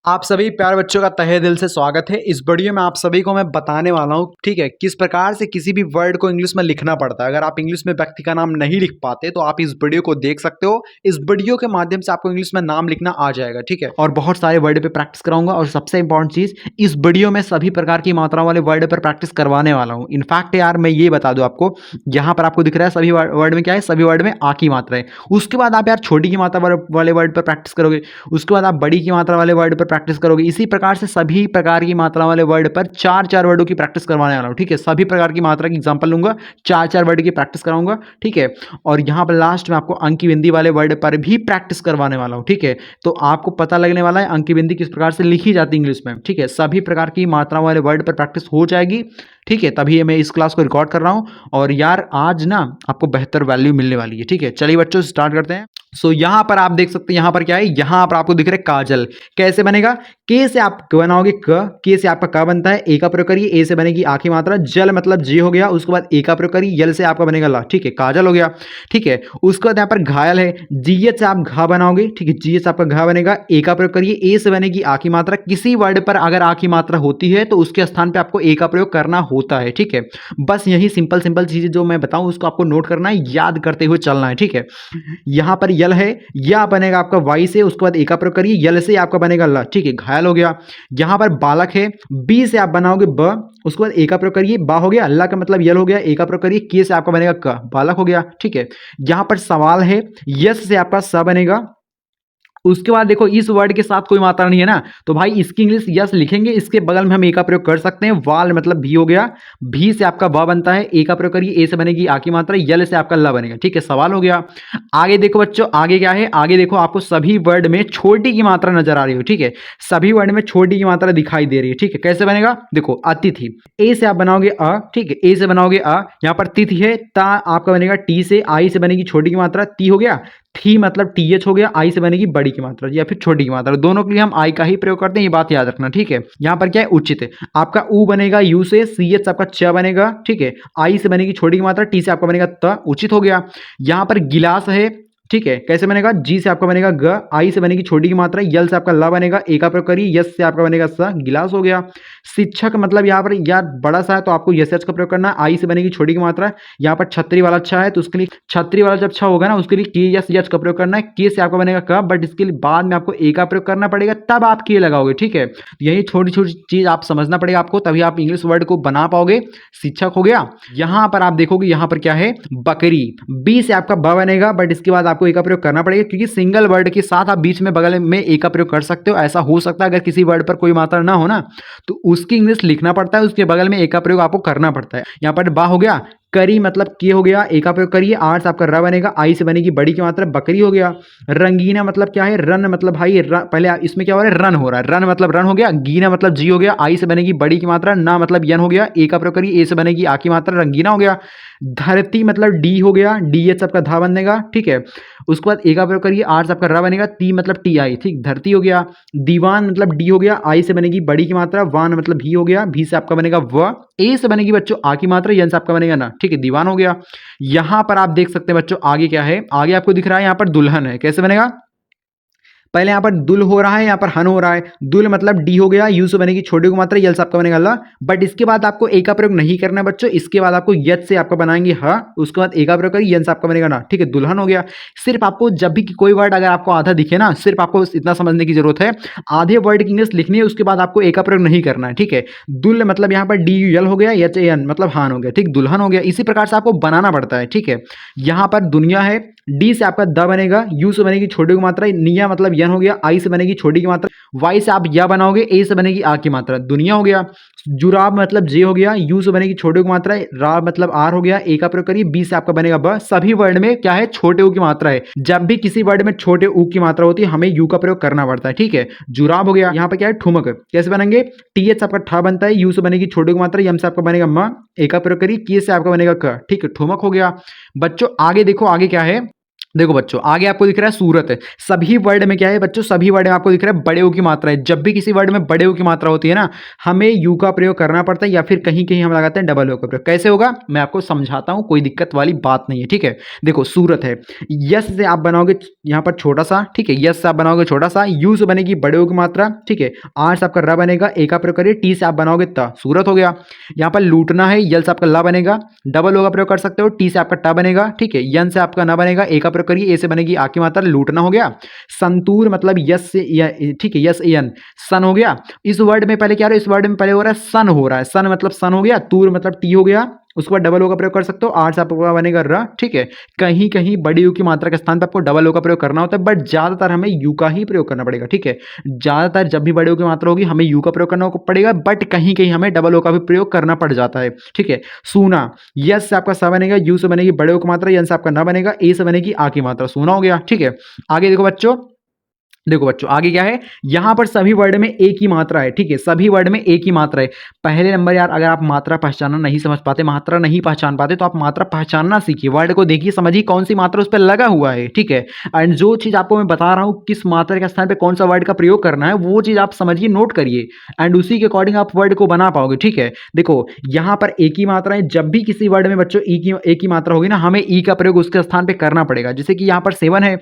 आप सभी प्यारे बच्चों का तहे दिल से स्वागत है। इस वीडियो में आप सभी को मैं बताने वाला हूँ, ठीक है, किस प्रकार से किसी भी वर्ड को इंग्लिश में लिखना पड़ता है। अगर आप इंग्लिश में व्यक्ति का नाम नहीं लिख पाते तो आप इस वीडियो को देख सकते हो। इस वीडियो के माध्यम से आपको इंग्लिश में नाम लिखना आ जाएगा, ठीक है। और बहुत सारे वर्ड पे प्रैक्टिस कराऊंगा और सबसे इंपॉर्टेंट चीज, इस वीडियो में सभी प्रकार की मात्राओं वाले वर्ड पर प्रैक्टिस करवाने वाला हूँ। इनफैक्ट यार मैं ये बता दूं आपको, यहाँ पर आपको दिख रहा है सभी वर्ड में क्या है, सभी वर्ड में आ की मात्रा है। उसके बाद आप यार छोटी की मात्रा वाले वर्ड पर प्रैक्टिस करोगे, उसके बाद आप बड़ी की मात्रा वाले वर्ड पर प्रैक्टिस करोगे। इसी प्रकार से सभी प्रकार की मात्रा वाले वर्ड पर चार चार वर्डों की प्रैक्टिस करवाने वाला हूं, ठीक है। सभी प्रकार की मात्रा की एग्जांपल लूंगा, चार चार वर्ड की प्रैक्टिस कराऊंगा, ठीक है। और यहां पर लास्ट में आपको अंक की बिंदी वाले वर्ड पर भी प्रैक्टिस करवाने वाला हूं, ठीक है। तो आपको पता लगने वाला है अंक की बिंदी किस प्रकार से लिखी जाती है इंग्लिश में, ठीक है। सभी प्रकार की मात्रा वाले वर्ड पर प्रैक्टिस हो जाएगी, ठीक है। तभी मैं इस क्लास को रिकॉर्ड कर रहा हूं। और यार आज ना आपको बेहतर वैल्यू मिलने वाली है, ठीक है। चलिए बच्चों स्टार्ट करते हैं। सो यहां पर आप देख सकते हैं, यहां पर क्या है, यहां पर आपको दिख रहा है काजल। कैसे बनेगा, के से आप बनाओगे के से आपका क बनता है, ए का प्रयोग करिए, ए से बनेगी आ की मात्रा, जल मतलब जी हो गया, उसके बाद ए का प्रयोग करिए, यल से आपका बनेगा ला, ठीक है, काजल हो गया, ठीक है। उसके बाद यहां पर घायल है, जीएच से आप घा बनाओगे, ठीक है, जीएच से आपका घा बनेगा, ए का प्रयोग करिए, ए से बनेगी आ की मात्रा। किसी वर्ड पर अगर आ की मात्रा होती है तो उसके स्थान पर आपको ए का प्रयोग करना होता है, ठीक है। बस यही सिंपल सिंपल चीजें जो मैं बताऊं उसको आपको नोट करना है, याद करते हुए चलना है, ठीक है। यहां पर यल है, या बनेगा आपका वाई से, उसके बाद ए का प्रयोग करिए, यल से आपका बनेगा ल, ठीक है, घायल हो गया। यहां पर बालक है, बी से आप बनाओगे ब, उसके बाद ए का प्रयोग करिए, बा हो गया, अल्लाह का मतलब यल हो गया, ए का प्रयोग करिए, के से आपका बनेगा क, बालक हो गया, ठीक है। यहां पर सवाल है, यस से आपका स बनेगा। उसके बाद देखो इस वर्ड के साथ कोई मात्रा नहीं है ना, तो भाई इसकी इंग्लिश यस लिखेंगे, इसके बगल में हम ए का प्रयोग कर सकते हैं। वाल मतलब भी हो गया, भी से आपका ब बनता है, ए का प्रयोग करिए, ए से बनेगी आ की मात्रा, यल से आपका ल बनेगा, ठीक है, सवाल हो गया। आगे देखो बच्चों, आगे क्या है, आगे देखो आपको सभी वर्ड में छोटी की मात्रा नजर आ रही हो, ठीक है। सभी वर्ड में छोटी की मात्रा दिखाई दे रही है, ठीक है। कैसे बनेगा, देखो अतिथि, ए से आप बनाओगे अ, ठीक है, ए से बनाओगे अ, यहां पर तिथि है, ता आपका बनेगा टी से, आई से बनेगी छोटी की मात्रा, ती हो गया, थी मतलब टीएच हो गया, आई से बनेगी बड़ी की मात्रा या फिर छोटी की मात्रा, दोनों के लिए हम आई का ही प्रयोग करते हैं, ये बात याद रखना, ठीक है। यहां पर क्या है, उचित है, आपका उ बनेगा यू से, सी एच आपका च बनेगा, ठीक है, आई से बनेगी छोटी की मात्रा, टी से आपका बनेगा त, उचित हो गया। यहां पर गिलास है, ठीक है, कैसे बनेगा, जी से आपका बनेगा ग, आई से बनेगी छोटी की मात्रा, यल से आपका ला बनेगा, ए का प्रयोग करिए, यस से आपका बनेगा स, गिलास हो गया। शिक्षक मतलब यहाँ पर यार बड़ा सा है तो आपको यस एच का प्रयोग करना है, आई से बनेगी छोटी की मात्रा। यहाँ पर छतरी वाला अच्छा है तो उसके लिए छतरी वाला जब अच्छा होगा ना उसके लिए के यस यच का प्रयोग करना है, के से आपका बनेगा क, बट इसके लिए बाद में आपको ए का प्रयोग करना पड़ेगा, तब आप के लगाओगे, ठीक है। यही छोटी छोटी चीज आप समझना पड़ेगा आपको, तभी आप इंग्लिश वर्ड को बना पाओगे। शिक्षक हो गया। यहां पर आप देखोगे यहां पर क्या है, बकरी, बी से आपका ब बनेगा, बट इसके बाद आपको ए का प्रयोग करना पड़ेगा, क्योंकि सिंगल वर्ड के साथ आप बीच में बगल में ए का प्रयोग कर सकते हो। ऐसा हो सकता है अगर किसी वर्ड पर कोई मात्रा ना हो ना तो उसकी इंग्लिश लिखना पड़ता है, उसके बगल में ए का प्रयोग आपको करना पड़ता है। यहां पर बा हो गया, करी मतलब के हो गया, ए का प्रयोग करिए, आर से आपका र बनेगा, आई से बनेगी बड़ी की मात्रा, बकरी हो गया। रंगीना मतलब क्या है, रन मतलब भाई पहले इसमें क्या हो रहा है, रन हो रहा है, रन मतलब रन हो गया, गीना मतलब जी हो गया, आई से बनेगी बड़ी की मात्रा, ना मतलब यन हो गया, ए का प्रयोग करिए, ए से बनेगी आ की मात्रा, रंगीना हो गया। धरती मतलब डी हो गया, डी एच आपका धा बनेगा, ठीक है। उसके बाद ए का प्रयोग करिए, आर से आपका र बनेगा, ती मतलब टी आई, ठीक, धरती हो गया। दीवान मतलब डी हो गया, आई से बनेगी बड़ी की मात्रा, वान मतलब भी हो गया, भी से आपका बनेगा व, ए से बनेगी बच्चों आ की मात्रा, यन से आपका बनेगा ना, ठीक है, दीवान हो गया। यहां पर आप देख सकते हैं बच्चों आगे क्या है, आगे आपको दिख रहा है यहां पर दुल्हन है, कैसे बनेगा, पहले यहां पर दुल हो रहा है, यहां पर हन हो रहा है, दुल मतलब डी हो गया, यू से बनेगी छोटी को मात्रा, यल से आपका बनेगा ला, बट इसके बाद आपको ए का प्रयोग नहीं करना है बच्चों, इसके बाद आपको यच से आपका बनाएंगे ह, उसके बाद ए का प्रयोग करिए, यन से आपका बनेगा ना, ठीक है, दुल्हन हो गया। सिर्फ आपको जब भी कोई वर्ड अगर आपको आधा दिखे ना, सिर्फ आपको इतना समझने की जरूरत है, आधे वर्ड की इंग्लिश लिखनी है, उसके बाद आपको ए का प्रयोग नहीं करना है, ठीक है। दुल मतलब यहाँ पर डी यू यल हो गया, एच ए एन मतलब हान हो गया, ठीक, दुल्हन हो गया। इसी प्रकार से आपको बनाना पड़ता है, ठीक है। यहाँ पर दुनिया है, डी से आपका द बनेगा, यू से बनेगी छोटी की मात्रा, निया मतलब यन हो गया, आई से बनेगी छोटी की मात्रा, वाई से आप या बनाओगे, ए से बनेगी आ की मात्रा, दुनिया हो गया। जुराब मतलब जे हो गया, यू से बनेगी छोटे की मात्रा, रा मतलब आर हो गया, ए का प्रयोग करिए, बी से आपका बनेगा ब। सभी वर्ड में क्या है, छोटे ऊ की मात्रा है, जब भी किसी वर्ड में छोटे ऊ की मात्रा होती है हमें यू का प्रयोग करना पड़ता है, ठीक है। जुराब हो गया। यहाँ पे क्या है, ठुमक, कैसे बनेंगे, टी एच आपका ठा बनता है, यू से बनेगी छोटे की मात्रा, यम से आपका बनेगा म, ए का प्रयोग करिए, के से आपका बनेगा क, ठीक है, ठुमक हो गया। बच्चों आगे देखो, आगे क्या है, देखो बच्चों, आगे आपको दिख रहा है सूरत है। सभी वर्ड में क्या है बच्चों, सभी वर्ड में आपको दिख रहा है बड़े ओ की मात्रा है। जब भी किसी वर्ड में बड़े ओ की मात्रा होती है ना, हमें यू का प्रयोग करना पड़ता है, या फिर कहीं कहीं हम लगाते हैं डबल ओ का प्रयोग। कैसे होगा मैं आपको समझाता हूं, कोई दिक्कत वाली बात नहीं है, ठीक है। देखो सूरत है, यस से आप बनाओगे यहाँ पर छोटा सा, ठीक है, यस से आप बनाओगे छोटा सा, यू से बनेगी बड़े ओ की मात्रा, ठीक है, आर से आपका र बनेगा, ए का प्रयोग करिए, टी से आप बनाओगे त, सूरत हो गया। यहाँ पर लूटना है, यल से आपका ला बनेगा, डबल ओ का प्रयोग कर सकते हो, टी से आपका टा बनेगा, ठीक है, यन से आपका न बनेगा, ए का प्रयोग करिए, ए से बनेगी आ की मात्रा, लूटना हो गया। संतूर मतलब यस से, ठीक है, यस एन, सन हो गया। इस वर्ड में पहले क्या हो रहा है, इस वर्ड में पहले हो रहा है सन, हो रहा है सन मतलब सन हो गया, तूर मतलब टी हो गया, उसके बाद डबल ओ का प्रयोग कर सकते हो, आर से आपका बनेगा र, ठीक है। कहीं कहीं बड़ी यू की मात्रा के स्थान पर आपको डबल ओ का प्रयोग करना होता है, बट ज्यादातर हमें यू का ही प्रयोग करना पड़ेगा, ठीक है। ज्यादातर जब भी बड़े यू की मात्रा होगी हमें यू का प्रयोग करना पड़ेगा, बट कहीं कहीं हमें डबल ओ का भी प्रयोग करना पड़ जाता है, ठीक है। सूना, यस से आपका सा बनेगा, यू से बनेगी बड़े ओ की मात्रा, यन से आपका ना बनेगा, ए से बनेगी आ की मात्रा, सूना हो गया, ठीक है। आगे देखो बच्चों, देखो बच्चों आगे क्या है, यहां पर सभी वर्ड में एक ही मात्रा है, ठीक है, सभी वर्ड में एक ही मात्रा है। पहले नंबर यार, अगर आप मात्रा पहचानना नहीं समझ पाते, मात्रा नहीं पहचान पाते, तो आप मात्रा पहचानना सीखिए, वर्ड को देखिए, समझिए कौन सी मात्रा उस पर लगा हुआ है, ठीक है। एंड जो चीज आपको मैं बता रहा हूं किस मात्रा के स्थान पे कौन सा वर्ड का प्रयोग करना है, वो चीज आप समझिए, नोट करिए, एंड उसी के अकॉर्डिंग आप वर्ड को बना पाओगे, ठीक है। देखो यहां पर एक ही मात्रा है, जब भी किसी वर्ड में बच्चों एक ही मात्रा होगी ना, हमें ई का प्रयोग उसके स्थान पे करना पड़ेगा। जैसे कि यहाँ पर सेवन है,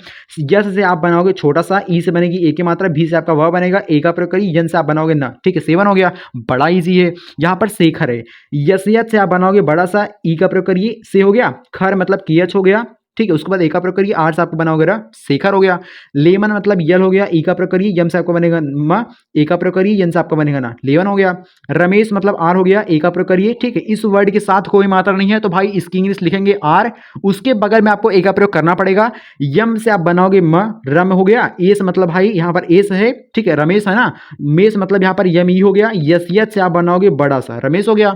यस से आप बनाओगे छोटा सा, ई से बनेगी ए की मात्रा, भी से आपका वह बनेगा, ए का प्रयोग करिए, यन से आप बनाओगे ना, ठीक है, सेवन हो गया, बड़ा इजी है। यहां पर शेखर है, यस यत से आप बनाओगे बड़ा सा, ई का प्रयोग करिए, से हो गया, खर मतलब कियच हो गया, ठीक है, उसके बाद ए का प्रयोग करिए, आर से आपको बनाओगे रा, शेखर हो गया। लेमन मतलब यल हो गया, ई का प्रयोग करिए, यम से आपको बनेगा म, ए का प्रयोग करिए, यन से आपका बनेगा ना, लेवन हो गया। रमेश मतलब आर हो गया, ए का प्रयोग करिए, ठीक है। इस वर्ड के साथ कोई मात्रा नहीं है तो भाई इसकी इंग्लिश लिखेंगे आर, उसके बगल में आपको ए का प्रयोग करना पड़ेगा। यम से आप बनाओगे म, रम हो गया, एस मतलब भाई यहाँ पर एस है, ठीक है, रमेश है ना, मेष मतलब यहाँ पर यम ई हो गया, यस से आप बनाओगे बड़ा सा, रमेश हो गया।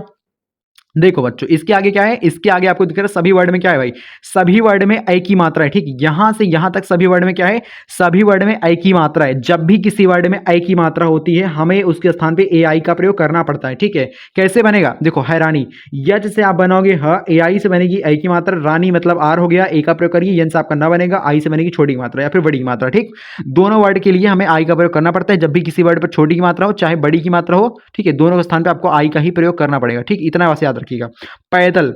देखो बच्चों इसके आगे क्या है, इसके आगे आपको दिख रहा है सभी वर्ड में क्या है भाई, सभी वर्ड में एक ही मात्रा है, ठीक, यहां से यहां तक सभी वर्ड में क्या है, सभी वर्ड में एक ही मात्रा है। जब भी किसी वर्ड में एक ही मात्रा होती है हमें उसके स्थान पे ए आई का प्रयोग करना पड़ता है, ठीक है। कैसे बनेगा, देखो हैरानी, यज से आप बनाओगे ह, ए आई से बनेगी एक ही मात्रा, रानी मतलब आर हो गया, ए का प्रयोग करिए, यन से आपका ना बनेगा, आई से बनेगी छोटी मात्रा या फिर बड़ी मात्रा, ठीक। दोनों वर्ड के लिए हमें आई का प्रयोग करना पड़ता है, जब भी किसी वर्ड पर छोटी की मात्रा हो चाहे बड़ी की मात्रा हो, ठीक है, दोनों के स्थान पे आपको आई का ही प्रयोग करना पड़ेगा, ठीक, इतना बस याद रखिएगा। पैदल,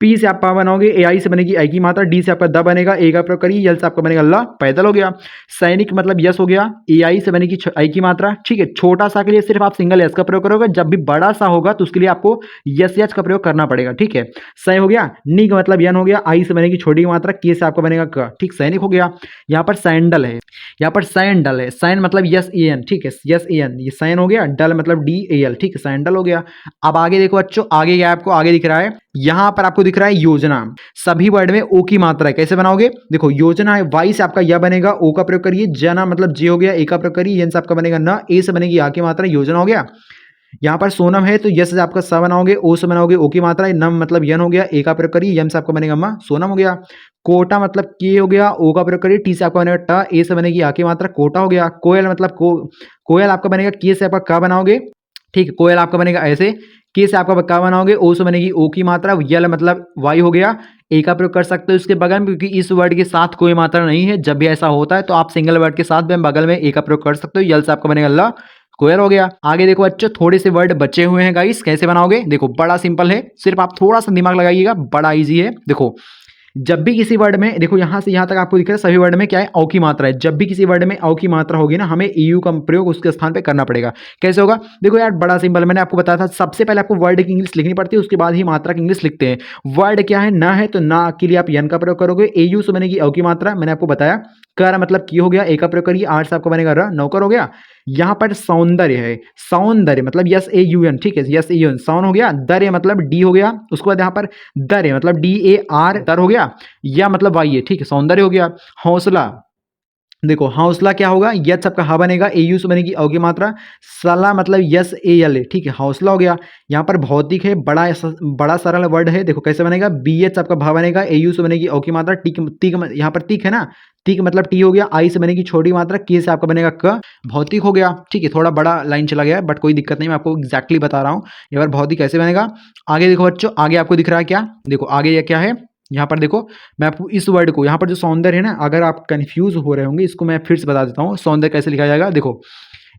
पी से आप पा बनाओगे, ए आई से बनेगी आई की मात्रा, डी से आपका द बनेगा, ए का प्रयोग करिए, यल से आपका बनेगा ला, पैदल हो गया। सैनिक मतलब यस हो गया, ए आई से बनेगी आई की मात्रा, ठीक है। छोटा सा के लिए सिर्फ आप सिंगल यस का प्रयोग करोगे, जब भी बड़ा सा होगा तो उसके लिए आपको यस यस का प्रयोग करना पड़ेगा, ठीक है। सै हो गया, निग मतलब यन हो गया, आई से बनेगी छोटी की मात्रा, के से आपका बनेगा क, ठीक, सैनिक हो गया। यहाँ पर सैंडल है, यहाँ पर सैंडल है, सैन मतलब यस ए एन, ठीक है, यस ए एन, ये सैन हो गया, डल मतलब डी ए एल, ठीक है, सैंडल हो गया। अब आगे देखो बच्चों, आगे क्या आपको आगे दिख रहा है, यहां पर आपको दिख रहा है योजना, सभी वर्ड में ओ की मात्रा है, कैसे बनाओगे, देखो योजना है, वाई से आपका यह बनेगा, ओ का प्रयोग करिए, जना मतलब जे हो गया, ए का प्रयोग करिए, यन से आपका बनेगा न, ए से बनेगी आ की मात्रा, योजना हो गया। यहाँ पर सोनम है तो यस से आपका स बनाओगे, ओ से बनाओगे ओ की मात्रा, नम मतलब यन हो गया, ए का प्रयोग करिए, यम से आपका बनेगा म, सोनम हो गया। कोटा मतलब के हो गया, ओ का प्रयोग करिए, टी से आपका बनेगा ट, ए से बनेगी आ की मात्रा, कोटा हो गया। कोयल मतलब कोयल आपका बनेगा, के से आपका का बनाओगे, ठीक है, कोयल आपका बनेगा ऐसे, के से आपका का बनाओगे, ओ से बनेगी ओ की मात्रा, यल मतलब वाई हो गया, ए का प्रयोग कर सकते हो इसके बगल में, क्योंकि इस वर्ड के साथ कोई मात्रा नहीं है। जब भी ऐसा होता है तो आप सिंगल वर्ड के साथ भी बगल में ए का प्रयोग कर सकते हो, यल से आपका बनेगा ल, स्क्वायर हो गया। आगे देखो बच्चों थोड़े से वर्ड बचे हुए हैं गाइस, कैसे बनाओगे, देखो बड़ा सिंपल है, सिर्फ आप थोड़ा सा दिमाग लगाइएगा, बड़ा इजी है। देखो जब भी किसी वर्ड में, देखो यहां से यहां तक आपको दिख रहा है सभी वर्ड में क्या है, औ की मात्रा है। जब भी किसी वर्ड में औ की मात्रा होगी ना, हमें ईयू का प्रयोग उसके स्थान पे करना पड़ेगा। कैसे होगा, देखो यार बड़ा सिंपल, मैंने आपको बताया था सबसे पहले आपको वर्ड की इंग्लिश लिखनी पड़ती है, उसके बाद ही मात्रा की इंग्लिश लिखते हैं। वर्ड क्या है, ना है तो ना के लिए आप यन का प्रयोग करोगे, एयू से बनेगी औ की मात्रा, मैंने आपको बताया। कर मतलब की हो गया, ए का प्रयोग करिए, आर से आपको बनेगा र, नौकर हो गया। यहाँ पर सौंदर्य है, सौंदर्य मतलब यस ए यू एन, ठीक है, यस ए यू एन, सौन हो गया। दर्य मतलब डी हो गया, उसके बाद यहाँ पर दर्य मतलब डी ए आर, दर हो गया, या मतलब वाई है, ठीक है, सौंदर्य हो गया। हौसला, देखो हौसला क्या होगा, यस सबका हा बनेगा, ए यू से बनेगी औ की मात्रा, सला मतलब यस ए एल है, ठीक है, हौसला हो गया। यहाँ पर भौतिक है, बड़ा सरल वर्ड है, देखो कैसे बनेगा, बी एच आपका भा बनेगा, ए यू से बनेगी औ की मात्रा, टिक तिक, यहाँ पर तिक है ना, तिक मतलब टी हो गया, आई से बनेगी छोटी मात्रा, के से आपका बनेगा क, भौतिक हो गया, ठीक है। थोड़ा बड़ा लाइन चला गया है बट कोई दिक्कत नहीं, मैं आपको एक्जैक्टली बता रहा हूँ। ये बार भौतिक कैसे बनेगा, आगे देखो बच्चों, आगे आपको दिख रहा है क्या, देखो आगे ये क्या है, यहाँ पर देखो, मैं आपको इस वर्ड को, यहाँ पर जो सौंदर्य है ना, अगर आप कंफ्यूज हो रहे होंगे, इसको मैं फिर से बता देता हूँ सौंदर्य कैसे लिखा जाएगा। देखो,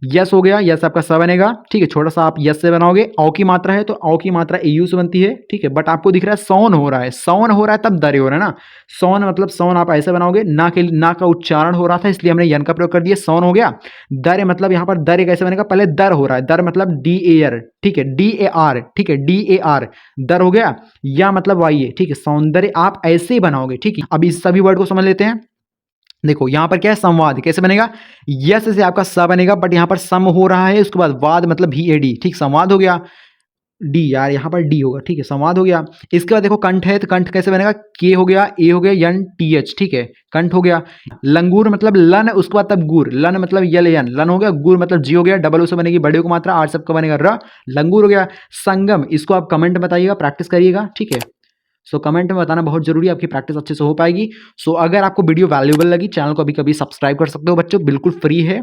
यस हो गया, यस आपका स बनेगा, ठीक है, छोटा सा आप यस से बनाओगे। औ की मात्रा है तो औ की मात्रा एयू से बनती है, ठीक है, बट आपको दिख रहा है सौन हो रहा है, सौन हो रहा है तब दर्य हो रहा है ना। सौन मतलब सौन आप ऐसे बनाओगे, ना का उच्चारण हो रहा था इसलिए हमने यन का प्रयोग कर दिया, सौन हो गया। दर्य मतलब यहाँ पर दर्य कैसे बनेगा, पहले दर हो रहा है, दर मतलब डी ए आर, ठीक है, डी ए आर, ठीक है, डी ए आर, दर हो गया। या मतलब वाई है, ठीक है, सौंदर्य आप ऐसे ही बनाओगे, ठीक है। अब इस सभी वर्ड को समझ लेते हैं। देखो यहां पर क्या है, संवाद कैसे बनेगा, यस से आपका स बनेगा, बट यहां पर सम हो रहा है, उसके बाद वाद मतलब भी ए डी, ठीक, संवाद हो गया। डी यार, यहां पर डी होगा, ठीक है, संवाद हो गया। इसके बाद देखो कंठ है, तो कंठ कैसे बनेगा, के हो गया, ए हो गया, यन टी एच, ठीक है, कंठ हो गया। लंगूर मतलब लन, उसके बाद तब गुर, लन मतलब यल यन, लन हो गया, गुर मतलब जी हो गया, डबल उसे बनेगी बड़े को मात्रा, आर सबका बनेगा र, लंगूर हो गया। संगम, इसको आप कमेंट में बताइएगा, प्रैक्टिस करिएगा, ठीक है। सो कमेंट में बताना बहुत जरूरी है, आपकी प्रैक्टिस अच्छे से हो पाएगी। सो अगर आपको वीडियो वैल्यूएबल लगी, चैनल को अभी कभी सब्सक्राइब कर सकते हो बच्चों, बिल्कुल फ्री है।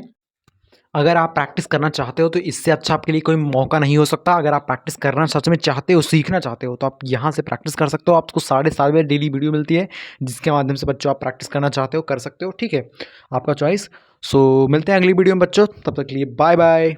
अगर आप प्रैक्टिस करना चाहते हो तो इससे अच्छा आपके लिए कोई मौका नहीं हो सकता। अगर आप प्रैक्टिस करना सच में चाहते हो, सीखना चाहते हो, तो आप यहाँ से प्रैक्टिस कर सकते हो। आपको 7:30 बजे डेली वीडियो मिलती है, जिसके माध्यम से बच्चों आप प्रैक्टिस करना चाहते हो कर सकते हो, ठीक है, आपका चॉइस। सो मिलते हैं अगली वीडियो में बच्चों, तब तक के लिए बाय बाय।